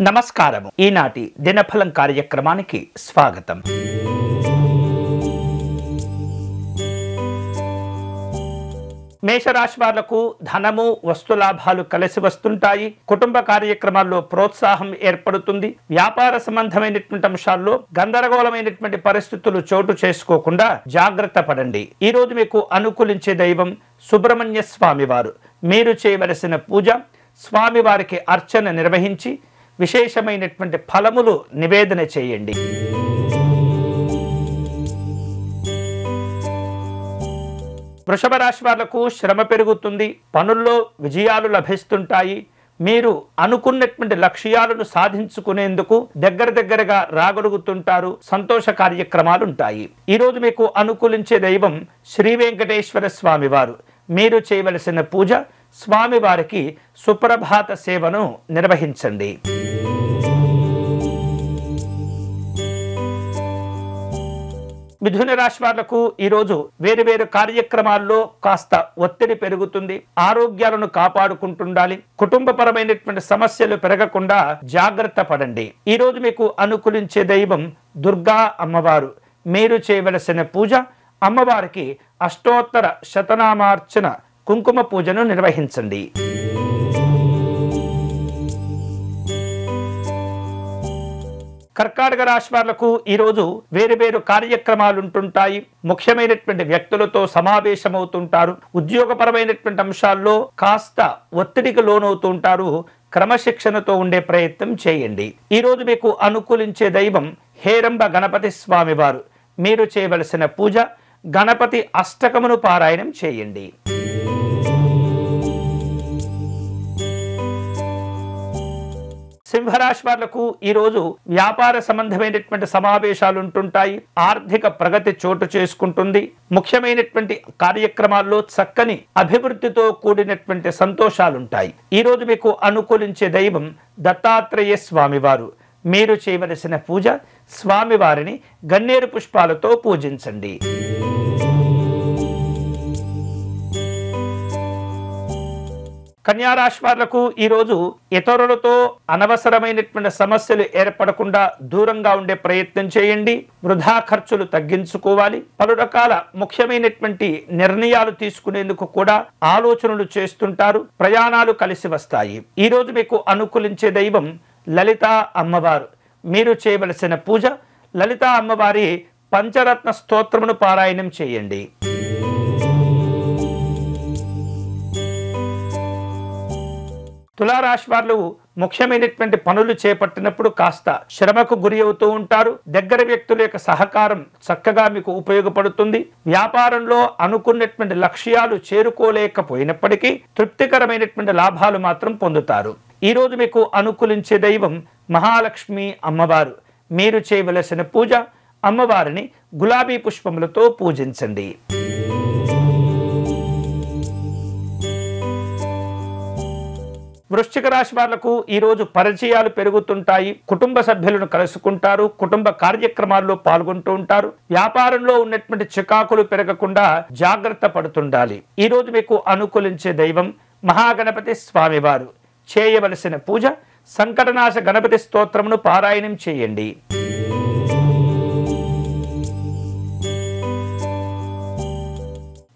నమస్కారము. ఈనాటి దినఫలం కార్యక్రమానికి స్వాగతం. మేషరాశి వాళ్లకు ధనము వస్తులాభాలు కలిసి వస్తుంటాయి. కుటుంబ కార్యక్రమాల్లో ప్రోత్సాహం ఏర్పడుతుంది. వ్యాపార సంబంధమైనటువంటి అంశాల్లో గందరగోళమైనటువంటి పరిస్థితులు చోటు చేసుకోకుండా జాగ్రత్త పడండి. ఈ రోజు మీకు అనుకూలించే దైవం సుబ్రహ్మణ్య స్వామి వారు. మీరు చేయవలసిన పూజ, స్వామివారికి అర్చన నిర్వహించి విశేషమైనటువంటి ఫలములు నివేదన చేయండి. వృషభ రాశి వాళ్లకు శ్రమ పెరుగుతుంది. పనుల్లో విజయాలు లభిస్తుంటాయి. మీరు అనుకున్నటువంటి లక్ష్యాలను సాధించుకునేందుకు దగ్గరగా రాగలుగుతుంటారు. సంతోష కార్యక్రమాలు ఉంటాయి. ఈరోజు మీకు అనుకూలించే దైవం శ్రీ వెంకటేశ్వర స్వామి వారు. మీరు చేయవలసిన పూజ, స్వామివారికి సుప్రభాత సేవను నిర్వహించండి. మిథున రాశి వాళ్లకు ఈరోజు వేరు కార్యక్రమాల్లో కాస్త ఒత్తిడి పెరుగుతుంది. ఆరోగ్యాలను కాపాడుకుంటుండాలి. కుటుంబపరమైనటువంటి సమస్యలు పెరగకుండా జాగ్రత్త పడండి. ఈ రోజు మీకు అనుకూలించే దైవం దుర్గా అమ్మవారు. మీరు చేయవలసిన పూజ, అమ్మవారికి అష్టోత్తర శతనామార్చన కుంకుమ పూజను నిర్వహించండి. కర్కాటక రాశి వాళ్లకు ఈరోజు వేరు కార్యక్రమాలు ఉంటుంటాయి. ముఖ్యమైనటువంటి వ్యక్తులతో సమావేశమవుతుంటారు. ఉద్యోగపరమైనటువంటి అంశాల్లో కాస్త ఒత్తిడికి లోనవుతుంటారు. క్రమశిక్షణతో ఉండే ప్రయత్నం చేయండి. ఈ రోజు మీకు అనుకూలించే దైవం హేరంబ గణపతి స్వామి వారు. మీరు చేయవలసిన పూజ, గణపతి అష్టకమును పారాయణం చేయండి. సింహరాశి వాళ్లకు ఈరోజు వ్యాపార సంబంధమైనటువంటి సమావేశాలు ఉంటుంటాయి. ఆర్థిక ప్రగతి చోటు చేసుకుంటుంది. ముఖ్యమైనటువంటి కార్యక్రమాల్లో చక్కని అభివృద్ధితో కూడినటువంటి సంతోషాలుంటాయి. ఈరోజు మీకు అనుకూలించే దైవం దత్తాత్రేయ స్వామివారు. మీరు చేయవలసిన పూజ, స్వామివారిని గన్నేరు పుష్పాలతో పూజించండి. కన్యారాశి వాళ్లకు ఈరోజు ఇతరులతో అనవసరమైనటువంటి సమస్యలు ఏర్పడకుండా దూరంగా ఉండే ప్రయత్నం చేయండి. వృధా ఖర్చులు తగ్గించుకోవాలి. పలు రకాల ముఖ్యమైనటువంటి నిర్ణయాలు తీసుకునేందుకు కూడా ఆలోచనలు చేస్తుంటారు. ప్రయాణాలు కలిసి వస్తాయి. ఈ రోజు మీకు అనుకూలించే దైవం లలితా అమ్మవారు. మీరు చేయవలసిన పూజ, లలితా అమ్మవారి పంచరత్న స్తోత్రమును పారాయణం చేయండి. తులారాశి వారు ముఖ్యమైనటువంటి పనులు చేపట్టినప్పుడు కాస్త శ్రమకు గురి అవుతూ ఉంటారు. దగ్గర వ్యక్తుల యొక్క సహకారం చక్కగా మీకు ఉపయోగపడుతుంది. వ్యాపారంలో అనుకున్నటువంటి లక్ష్యాలు చేరుకోలేకపోయినప్పటికీ తృప్తికరమైనటువంటి లాభాలు మాత్రం పొందుతారు. ఈ రోజు మీకు అనుకూలించే దైవం మహాలక్ష్మి అమ్మవారు. మీరు చేయవలసిన పూజ, అమ్మవారిని గులాబీ పుష్పములతో పూజించండి. వృశ్చిక రాశి వాళ్లకు ఈరోజు పరిచయాలు పెరుగుతుంటాయి. కుటుంబ సభ్యులను కలుసుకుంటారు. కుటుంబ కార్యక్రమాల్లో పాల్గొంటూ ఉంటారు. వ్యాపారంలో ఉన్నటువంటి చికాకులు పెరగకుండా జాగ్రత్త పడుతుండాలి. ఈ రోజు మీకు అనుకూలించే దైవం మహాగణపతి స్వామివారు. చేయవలసిన పూజ, సంకటనాశ గణపతి స్తోత్రమును పారాయణం చేయండి.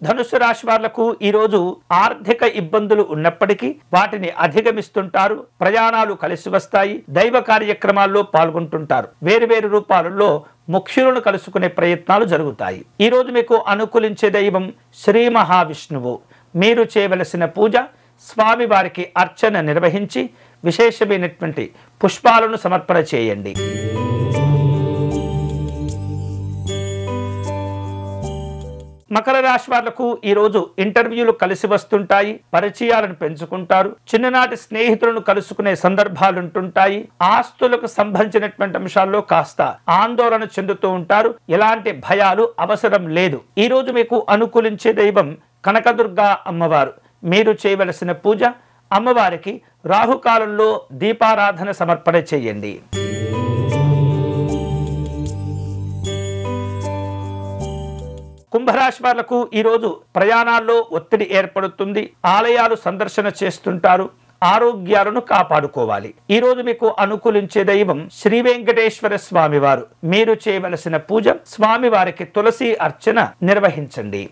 ధనుస్సు రాశి వాళ్లకు ఈరోజు ఆర్థిక ఇబ్బందులు ఉన్నప్పటికీ వాటిని అధిగమిస్తుంటారు. ప్రయాణాలు కలిసి వస్తాయి. దైవ కార్యక్రమాల్లో పాల్గొంటుంటారు. వేరు రూపాలలో ముఖ్యులను కలుసుకునే ప్రయత్నాలు జరుగుతాయి. ఈ రోజు మీకు అనుకూలించే దైవం శ్రీ మహావిష్ణువు. మీరు చేయవలసిన పూజ, స్వామివారికి అర్చన నిర్వహించి విశేషమైనటువంటి పుష్పాలను సమర్పణ చేయండి. మకర రాశి వాళ్లకు ఈరోజు ఇంటర్వ్యూలు కలిసి వస్తుంటాయి. పరిచయాలను పెంచుకుంటారు. చిన్ననాటి స్నేహితులను కలుసుకునే సందర్భాలు ఉంటుంటాయి. ఆస్తులకు సంబంధించినటువంటి అంశాల్లో కాస్త ఆందోళన చెందుతూ ఉంటారు. ఎలాంటి భయాలు అవసరం లేదు. ఈ రోజు మీకు అనుకూలించే దైవం కనకదుర్గా అమ్మవారు. మీరు చేయవలసిన పూజ, అమ్మవారికి రాహుకాలంలో దీపారాధన సమర్పణ చేయండి. కుంభరాశి వాళ్లకు ఈరోజు ప్రయాణాల్లో ఒత్తిడి ఏర్పడుతుంది. ఆలయాలు సందర్శన చేస్తుంటారు. ఆరోగ్యాలను కాపాడుకోవాలి. ఈ రోజు మీకు అనుకూలించే దైవం శ్రీ వెంకటేశ్వర స్వామి వారు. మీరు చేయవలసిన పూజ స్వామి వారికి తులసి అర్చన నిర్వహించండి.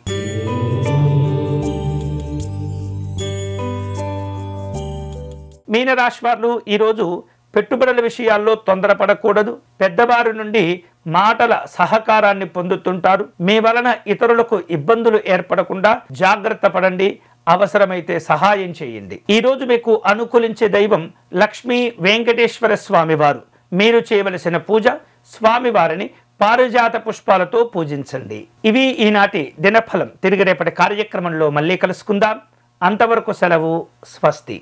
మీనరాశి వారు ఈరోజు పెట్టుబడుల విషయాల్లో తొందరపడకూడదు. పెద్దవారి నుండి మాటల సహకారాన్ని పొందుతుంటారు. మీ వలన ఇతరులకు ఇబ్బందులు ఏర్పడకుండా జాగ్రత్త పడండి. అవసరమైతే సహాయం చేయండి. ఈ రోజు మీకు అనుకూలించే దైవం లక్ష్మీ వెంకటేశ్వర స్వామి వారు. మీరు చేయవలసిన పూజ స్వామివారిని పారిజాత పుష్పాలతో పూజించండి. ఇవి ఈనాటి దినఫలం. తిరిగి రేపటి కార్యక్రమంలో మళ్ళీ కలుసుకుందాం. అంతవరకు సెలవు. స్వస్తి.